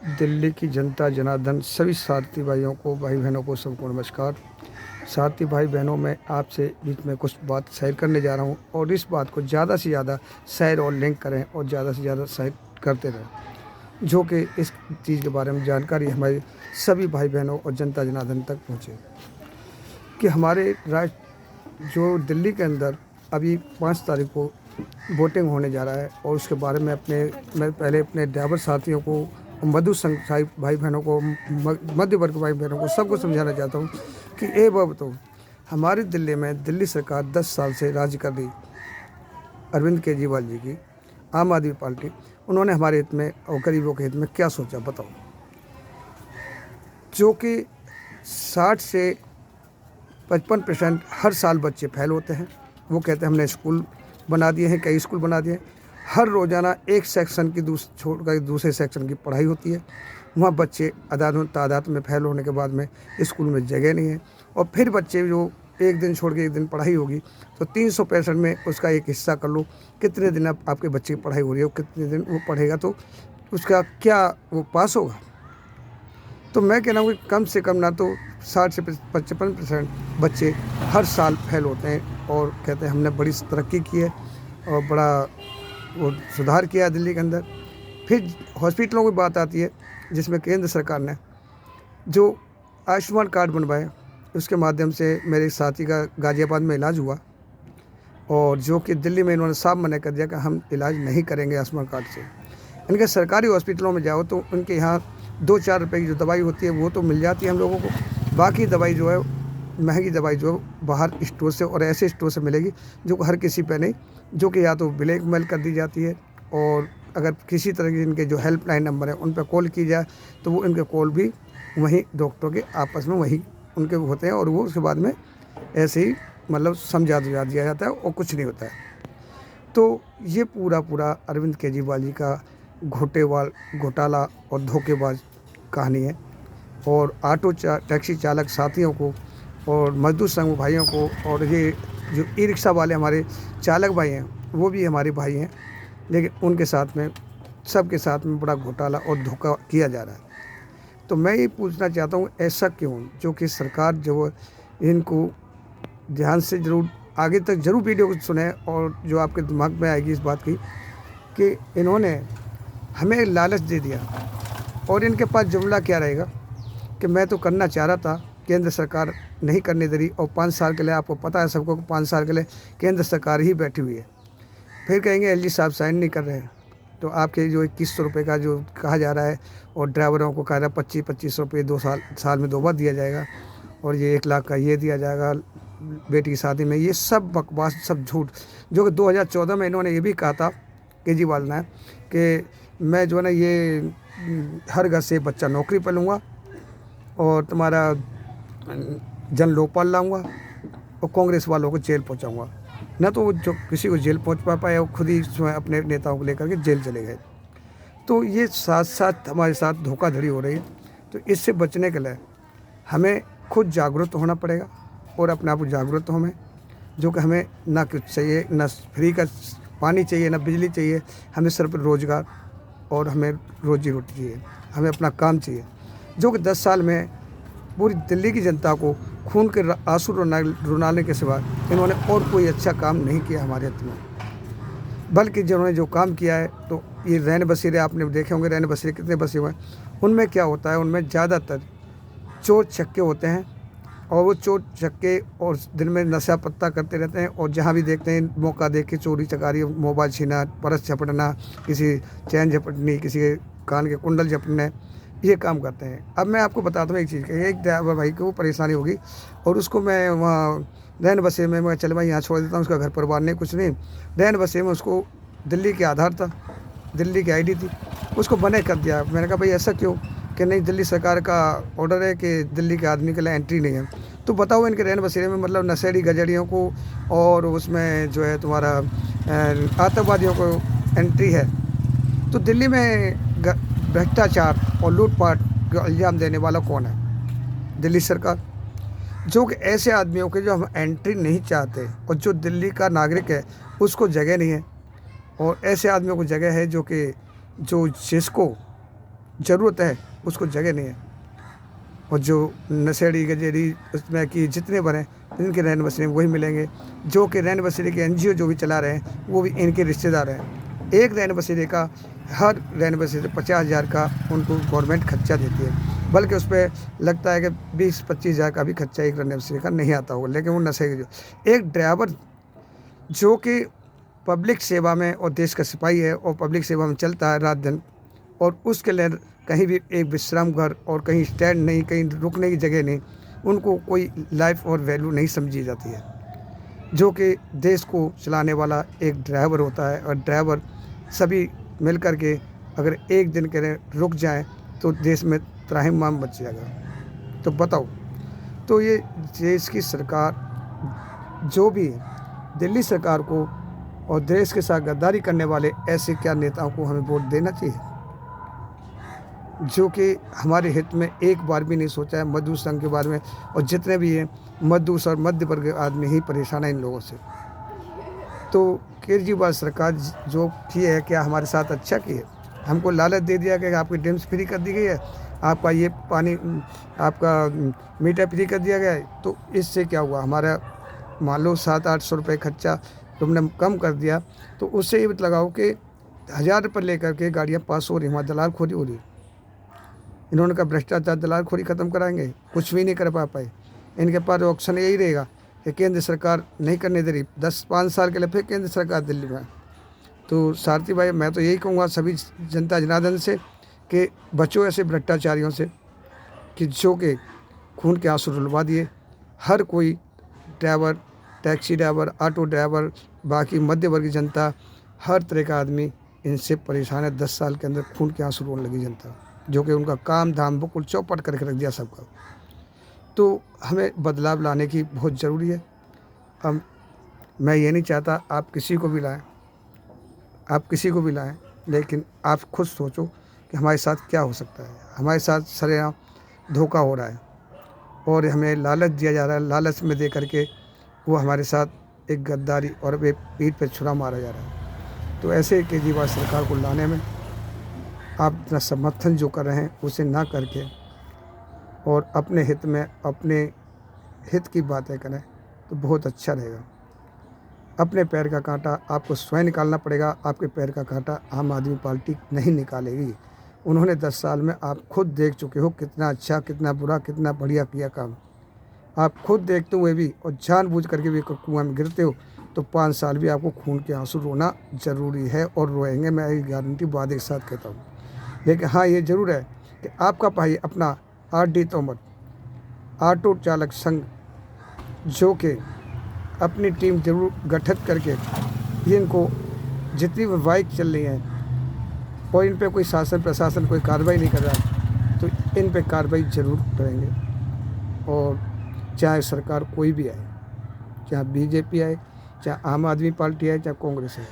दिल्ली की जनता जनार्दन सभी साथी भाइयों को, भाई बहनों को, सबको नमस्कार। साथी भाई बहनों, मैं आपसे बीच में कुछ बात शेयर करने जा रहा हूँ और इस बात को ज़्यादा से ज़्यादा शेयर और लिंक करें और ज़्यादा से ज़्यादा शेयर करते रहें, जो कि इस चीज़ के बारे में जानकारी हमारे सभी भाई बहनों और जनता जनार्दन तक पहुँचे कि हमारे राज्य जो दिल्ली के अंदर अभी 5 तारीख को वोटिंग होने जा रहा है और उसके बारे में मैं पहले अपने ड्राइवर साथियों को, मधु संघ भाई बहनों को, मध्य वर्ग भाई बहनों को, सबको समझाना चाहता हूँ कि ए बाब तो हमारी दिल्ली में दिल्ली सरकार 10 साल से राज्य कर रही अरविंद केजरीवाल जी की आम आदमी पार्टी, उन्होंने हमारे हित में और गरीबों के हित में क्या सोचा बताओ। जो कि 60 से 55% हर साल बच्चे फेल होते हैं। वो कहते हैं हमने स्कूल बना दिए हैं, कई स्कूल बना दिए हैं। हर रोज़ाना एक सेक्शन की छोड़ कर दूसरे सेक्शन की पढ़ाई होती है। वहाँ बच्चे तादाद में फेल होने के बाद में स्कूल में जगह नहीं है और फिर बच्चे जो एक दिन छोड़ के एक दिन पढ़ाई होगी तो 365 में उसका एक हिस्सा कर लो, कितने दिन आपके बच्चे की पढ़ाई हो रही है, कितने दिन वो पढ़ेगा तो उसका क्या वो पास होगा। तो मैं कह रहा हूँ कि कम से कम ना तो 60 से 55% बच्चे हर साल फेल होते हैं और कहते हैं हमने बड़ी तरक्की की है और बड़ा वो सुधार किया है दिल्ली के अंदर। फिर हॉस्पिटलों की बात आती है, जिसमें केंद्र सरकार ने जो आयुष्मान कार्ड बनवाए, उसके माध्यम से मेरे साथी का गाज़ियाबाद में इलाज हुआ और जो कि दिल्ली में इन्होंने साफ मना कर दिया कि हम इलाज नहीं करेंगे आयुष्मान कार्ड से। इनके सरकारी हॉस्पिटलों में जाओ तो उनके यहाँ 2-4 रुपए की जो दवाई होती है वो तो मिल जाती है हम लोगों को, बाकी दवाई जो है महंगी दवाई जो बाहर स्टोर से और ऐसे स्टोर से मिलेगी जो हर किसी पे नहीं, जो कि या तो ब्लैक मेल कर दी जाती है और अगर किसी तरह के इनके जो हेल्पलाइन नंबर है उन पर कॉल की जाए तो वो इनके कॉल भी वहीं डॉक्टरों के आपस में वहीं उनके होते हैं और वो उसके बाद में ऐसे ही मतलब समझा दिया जाता है और कुछ नहीं होता है। तो ये पूरा अरविंद केजरीवाल जी का घोटाला और धोखेबाज कहानी है और टैक्सी चालक साथियों को और मजदूर संघ भाइयों को और ये जो ई रिक्शा वाले हमारे चालक भाई हैं वो भी हमारे भाई हैं, लेकिन उनके साथ में सबके साथ में बड़ा घोटाला और धोखा किया जा रहा है। तो मैं ये पूछना चाहता हूँ ऐसा क्यों, जो कि सरकार जो इनको ध्यान से ज़रूर आगे तक ज़रूर वीडियो को सुने और जो आपके दिमाग में आएगी इस बात की कि इन्होंने हमें लालच दे दिया और इनके पास जुमला क्या रहेगा कि मैं तो करना चाह रहा था, केंद्र सरकार नहीं करने दे रही और 5 साल के लिए आपको पता है सबको 5 साल के लिए केंद्र सरकार ही बैठी हुई है। फिर कहेंगे एलजी साहब साइन नहीं कर रहे हैं तो आपके जो 2100 रुपये का जो कहा जा रहा है और ड्राइवरों को कह रहा है 25-25 रुपये 2 साल में 2 बार दिया जाएगा और ये 1 लाख का ये दिया जाएगा बेटी की शादी में। ये सब बकवास, सब झूठ, जो कि 2014 में इन्होंने ये भी कहा था केजरीवाल ने कि मैं जो है ना ये हर घर से बच्चा नौकरी पर लूँगा और तुम्हारा जन लोकपाल लाऊंगा और कांग्रेस वालों को जेल पहुंचाऊंगा। न तो जो किसी को जेल पहुंच पाए वो खुद ही अपने नेताओं को लेकर के जेल चले गए। तो ये साथ साथ हमारे साथ धोखाधड़ी हो रही है। तो इससे बचने के लिए हमें खुद जागरूक होना पड़ेगा और अपने आप को जागरूक हमें, जो कि हमें ना कुछ चाहिए, ना फ्री का पानी चाहिए, ना बिजली चाहिए, हमें सिर्फ रोज़गार और हमें रोजी रोटी चाहिए, हमें अपना काम चाहिए। जो कि 10 साल में पूरी दिल्ली की जनता को खून के आंसू रुलाने के सिवा इन्होंने और कोई अच्छा काम नहीं किया हमारे हित में। बल्कि जिन्होंने जो काम किया है तो ये रैन बसेरे आपने देखे होंगे, रैन बसेरे कितने बसे हुए हैं, उनमें क्या होता है, उनमें ज़्यादातर चोर छक्के होते हैं और वो चोर छक्के और दिन में नशा पत्ता करते रहते हैं और जहाँ भी देखते हैं मौका देख के चोरी चकारी, मोबाइल छीना, पर्स झपटना, किसी चैन झपटनी, किसी के कान के कुंडल झपटने, ये काम करते हैं। अब मैं आपको बताता हूँ एक चीज़, एक ड्राइवर भाई को परेशानी होगी और उसको मैं वहाँ रैन बसे में मैं चल मैं यहाँ छोड़ देता हूँ, उसका घर परिवार नहीं कुछ नहीं, रैन बसे में उसको दिल्ली के आधार था, दिल्ली की आईडी थी, उसको बने कर दिया। मैंने कहा भाई ऐसा क्यों, कि नहीं दिल्ली सरकार का ऑर्डर है कि दिल्ली के आदमी के लिए एंट्री नहीं है। तो बताओ इनके रैन बसेरे में मतलब नशेड़ी गजड़ियों को और उसमें जो है तुम्हारा आतंकवादियों को एंट्री है। तो दिल्ली में भ्रष्टाचार और लूटपाट का इल्ज़ाम देने वाला कौन है? दिल्ली सरकार। जो कि ऐसे आदमियों के जो हम एंट्री नहीं चाहते और जो दिल्ली का नागरिक है उसको जगह नहीं है और ऐसे आदमियों को जगह है जो जिसको ज़रूरत है उसको जगह नहीं है। और जो नशेड़ी गजेड़ी उसमें कि जितने बने इनके रैन बसेरे वही मिलेंगे, जो कि रैन बसेरे के एनजीओ जो भी चला रहे हैं वो भी इनके रिश्तेदार हैं। एक रैन बसेरे का हर रैन बसेरे 50,000 का उनको गवर्नमेंट खर्चा देती है, बल्कि उस पर लगता है कि 20-25,000 का भी खर्चा एक रैन बसेरे का नहीं आता होगा। लेकिन वो नशे के जो एक ड्राइवर जो कि पब्लिक सेवा में और देश का सिपाही है और पब्लिक सेवा में चलता है रात दिन, और उसके लिए कहीं भी एक विश्राम घर और कहीं स्टैंड नहीं, कहीं रुकने की जगह नहीं, उनको कोई लाइफ और वैल्यू नहीं समझी जाती है। जो कि देश को चलाने वाला एक ड्राइवर होता है, और ड्राइवर सभी मिल कर के अगर एक दिन के लिए रुक जाएं तो देश में त्राहिमाम बच जाएगा। तो बताओ, तो ये देश की सरकार जो भी है, दिल्ली सरकार को और देश के साथ गद्दारी करने वाले ऐसे क्या नेताओं को हमें वोट देना चाहिए, जो कि हमारे हित में एक बार भी नहीं सोचा है मजदूर संघ के बारे में। और जितने भी हैं मजदूर और मध्य वर्ग आदमी ही परेशान है इन लोगों से। तो केजरीवाल सरकार जो की है, क्या हमारे साथ अच्छा की है? हमको लालच दे दिया कि आपकी ड्रिंक्स फ्री कर दी गई है, आपका ये पानी आपका मीटर फ्री कर दिया गया है। तो इससे क्या हुआ, हमारा मान लो 700-800 रुपये खर्चा तुमने कम कर दिया, तो उससे ये लगाओ कि 1000 रुपये लेकर के गाड़ियाँ पास हो रही, वहाँ दलालखोरी हो रही। इन्होंने कहा भ्रष्टाचार दलालखोरी ख़त्म कराएंगे, कुछ भी नहीं कर पाए। इनके पास ऑप्शन यही रहेगा कि केंद्र सरकार नहीं करने दे रही, 10-5 साल के लिए फिर केंद्र सरकार दिल्ली में। तो सारथी भाई, मैं तो यही कहूँगा सभी जनता जनार्दन से कि बचो ऐसे भ्रष्टाचारियों से कि जो कि खून के आंसू रुलवा दिए। हर कोई driver, taxi driver, auto driver, बाकी मध्य वर्गीय जनता, हर तरह का आदमी इनसे परेशान है। 10 साल के अंदर खून के आंसू रोने लगी जनता, जो कि उनका काम धाम बिल्कुल चौपट करके रख दिया सबका। तो हमें बदलाव लाने की बहुत ज़रूरी है। अब मैं ये नहीं चाहता आप किसी को भी लाएं, आप किसी को भी लाएं, लेकिन आप खुद सोचो कि हमारे साथ क्या हो सकता है। हमारे साथ सरेआम धोखा हो रहा है और हमें लालच दिया जा रहा है। लालच में दे करके वो हमारे साथ एक गद्दारी और वे पीठ पे छुरा मारा जा रहा है। तो ऐसे केजरीवाल सरकार को लाने में आप अपना समर्थन जो कर रहे हैं उसे ना करके और अपने हित में अपने हित की बातें करें तो बहुत अच्छा रहेगा। अपने पैर का कांटा आपको स्वयं निकालना पड़ेगा, आपके पैर का कांटा आम आदमी पार्टी नहीं निकालेगी। उन्होंने 10 साल में आप खुद देख चुके हो कितना अच्छा, कितना बुरा, कितना बढ़िया किया काम। आप खुद देखते हुए भी और जानबूझ करके भी कुआं में गिरते हो तो 5 साल भी आपको खून के आंसू रोना ज़रूरी है और रोएंगे, मैं ये गारंटी वादे के साथ कहता हूँ। लेकिन हाँ, ये ज़रूर है कि आपका भाई अपना आर.डी. तोमर ऑटो चालक संघ जो कि अपनी टीम जरूर गठित करके इनको जितनी भी बाइक चल रही हैं और इन पे कोई शासन प्रशासन कोई कार्रवाई नहीं कर रहा, तो इन पे कार्रवाई ज़रूर करेंगे। और चाहे सरकार कोई भी आए, चाहे बीजेपी आए, चाहे आम आदमी पार्टी आए, चाहे कांग्रेस आए,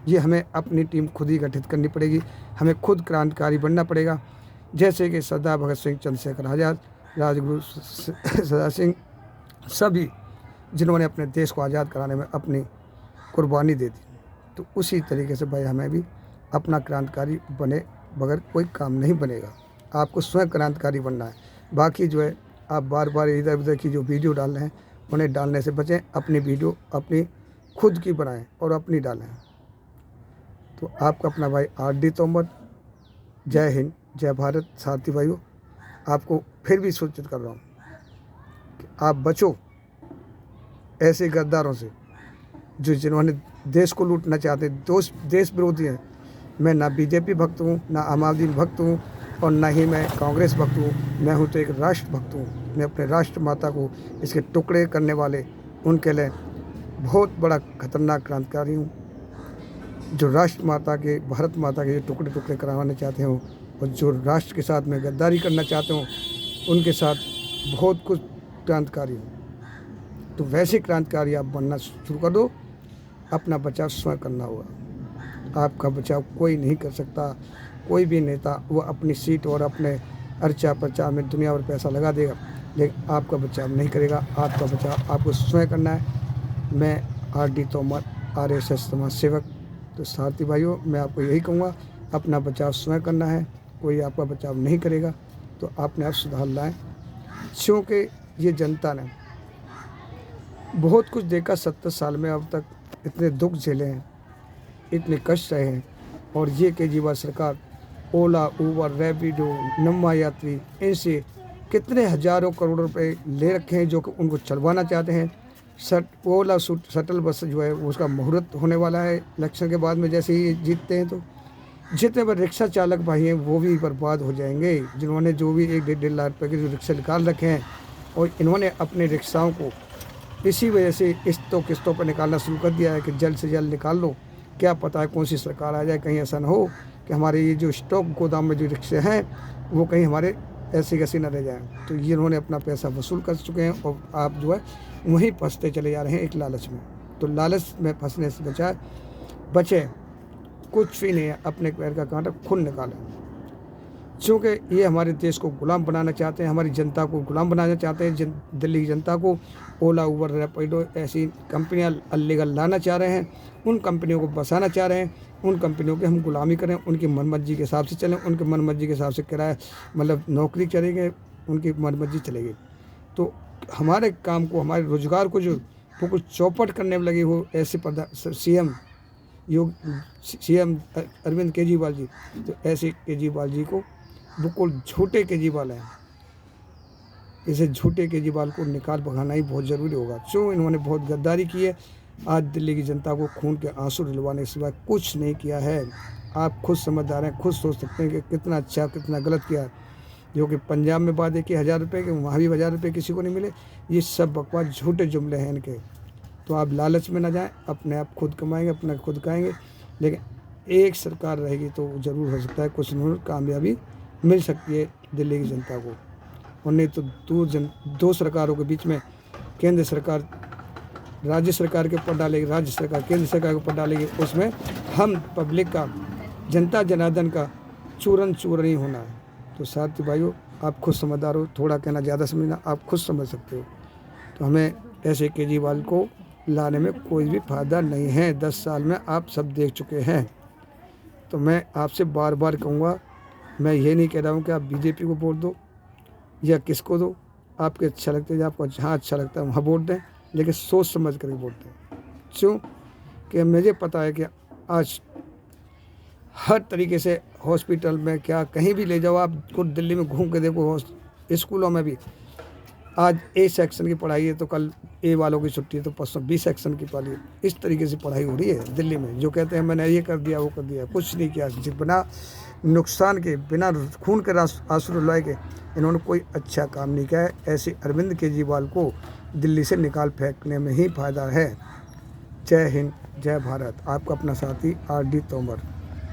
ये हमें अपनी टीम खुद ही गठित करनी पड़ेगी। हमें खुद क्रांतिकारी बनना पड़ेगा। जैसे कि सरदार भगत सिंह, चंद्रशेखर आज़ाद, राजगुरु सदा सिंह, सभी जिन्होंने अपने देश को आज़ाद कराने में अपनी कुर्बानी दे दी, तो उसी तरीके से भाई हमें भी अपना क्रांतिकारी बने बगैर कोई काम नहीं बनेगा। आपको स्वयं क्रांतिकारी बनना है। बाकी जो है आप बार बार इधर उधर की जो वीडियो डाल रहे हैं उन्हें डालने से बचें, अपनी वीडियो अपनी खुद की बनाएं और अपनी डालें। तो आपका अपना भाई आर.डी. तोमर। जय हिंद, जय भारत। साथी भाइयों, आपको फिर भी सूचित कर रहा हूँ कि आप बचो ऐसे गद्दारों से जो जिन्होंने देश को लूटना चाहते हैं, देश विरोधी हैं। मैं ना बीजेपी भक्त हूँ, ना आम आदमी भक्त हूँ और ना ही मैं कांग्रेस भक्त हूँ। मैं हूँ तो एक राष्ट्र भक्त हूँ। मैं अपने राष्ट्र माता को इसके टुकड़े करने वाले उनके लिए बहुत बड़ा खतरनाक क्रांतिकारी हूँ, जो राष्ट्र माता के, भारत माता के टुकड़े टुकड़े करवाना चाहते हो और जो राष्ट्र के साथ में गद्दारी करना चाहते हो उनके साथ बहुत कुछ क्रांतिकारी हूँ। तो वैसे क्रांतिकारी आप बनना शुरू कर दो। अपना बचाव स्वयं करना होगा। आपका बचाव कोई नहीं कर सकता। कोई भी नेता वो अपनी सीट और अपने अर्चा प्रचार में दुनिया भर पैसा लगा देगा, लेकिन आपका बचाव नहीं करेगा। आपका बचाव आपको स्वयं करना है। मैं आर.डी. तोमर, RSS समाज सेवक। तो साथी भाइयों, मैं आपको यही कहूँगा, अपना बचाव स्वयं करना है। कोई आपका बचाव नहीं करेगा। तो आपने आप सुधार लाएं, क्योंकि ये जनता ने बहुत कुछ देखा 70 साल में, अब तक इतने दुख झेले हैं, इतने कष्ट रहे हैं। और ये केजरीवाल सरकार ओला, उबर, रैपिडो, नम्मा यात्री, इनसे कितने हज़ारों करोड़ रुपए ले रखे हैं जो कि उनको चलवाना चाहते हैं। ओला शटल बस जो है उसका मुहूर्त होने वाला है इलेक्शन के बाद में, जैसे ही जीतते हैं तो जितने बड़े रिक्शा चालक भाई हैं वो भी बर्बाद हो जाएंगे, जिन्होंने जो भी 1-1.5 लाख रुपये के जो रिक्शा निकाल रखे हैं। और इन्होंने अपने रिक्शाओं को इसी वजह से किस्तों पर निकालना शुरू कर दिया है कि जल्द से जल्द निकाल लो। क्या पता है कौन सी सरकार आ जाए, कहीं ऐसा ना हो कि हमारे ये जो स्टॉक गोदाम में जो रिक्शे हैं वो कहीं हमारे ऐसे कैसे न रह जाएँ। तो ये इन्होंने अपना पैसा वसूल कर चुके हैं और आप जो है वहीं फंसते चले जा रहे हैं एक लालच में। तो लालच में फंसने से बचे कुछ भी नहीं है, अपने पैर का कांटा खुद निकालें। क्योंकि ये हमारे देश को गुलाम बनाना चाहते हैं, हमारी जनता को गुलाम बनाना चाहते हैं। दिल्ली की जनता को ओला, उबर, रैपिडो ऐसी कंपनियां अल्लीगल लाना चाह रहे हैं, उन कंपनियों को बसाना चाह रहे हैं, उन कंपनियों की हम गुलामी करें, उनकी मनमर्जी के हिसाब से चलें, उनके मनमर्जी के हिसाब से किराया मतलब नौकरी चलेगी, उनकी मनमर्जी चलेगी। तो हमारे काम को, हमारे रोजगार को जो वो कुछ चौपट करने में लगे हो ऐसे सीएम अरविंद केजरीवाल जी, तो ऐसे केजरीवाल जी को बिल्कुल झूठे केजरीवाल हैं, इसे झूठे केजरीवाल को निकाल भगाना ही बहुत ज़रूरी होगा। क्यों इन्होंने बहुत गद्दारी की है, आज दिल्ली की जनता को खून के आंसू दिलवाने के सिवा कुछ नहीं किया है। आप खुद समझदार हैं, खुद सोच सकते हैं कि कितना अच्छा कितना गलत किया है। जो कि पंजाब में वादे किए 1000 रुपये के, वहाँ भी 1000 रुपये किसी को नहीं मिले। ये सब बकवास झूठे जुमले हैं इनके। तो आप लालच में ना जाएं, अपने आप खुद कमाएंगे, अपना खुद खाएंगे। लेकिन एक सरकार रहेगी तो ज़रूर हो सकता है कुछ न कामयाबी मिल सकती है दिल्ली की जनता को। और नहीं तो दो सरकारों के बीच में केंद्र सरकार राज्य सरकार के ऊपर डालेगी, राज्य सरकार केंद्र सरकार के ऊपर डालेगी, उसमें हम पब्लिक का, जनता जनार्दन का चूरन ही होना है। तो साथी भाइयों, आप खुद समझदार हो, थोड़ा कहना ज़्यादा समझना, आप खुद समझ सकते हो। तो हमें ऐसे केजरीवाल को लाने में कोई भी फ़ायदा नहीं है। 10 साल में आप सब देख चुके हैं। तो मैं आपसे बार बार कहूँगा, मैं ये नहीं कह रहा हूँ कि आप बीजेपी को वोट दो या किसको दो, आपके अच्छा लगता है, आपको जहाँ अच्छा लगता है वहाँ वोट दें, लेकिन सोच समझ कर वोट दें। क्यों कि मुझे पता है कि आज हर तरीके से हॉस्पिटल में क्या कहीं भी ले जाओ, आप खुद दिल्ली में घूम के देखो, स्कूलों में भी आज ए सेक्शन की पढ़ाई है तो कल ए वालों की छुट्टी है तो परसों बी सेक्शन की पढ़ाई। इस तरीके से पढ़ाई हो रही है दिल्ली में। जो कहते हैं मैंने ये कर दिया वो कर दिया, कुछ नहीं किया। बिना नुकसान के, बिना खून के आंसू रुलवाए के इन्होंने कोई अच्छा काम नहीं किया है। ऐसे अरविंद केजरीवाल को दिल्ली से निकाल फेंकने में ही फ़ायदा है। जय हिंद, जय भारत। आपका अपना साथी RD तोमर।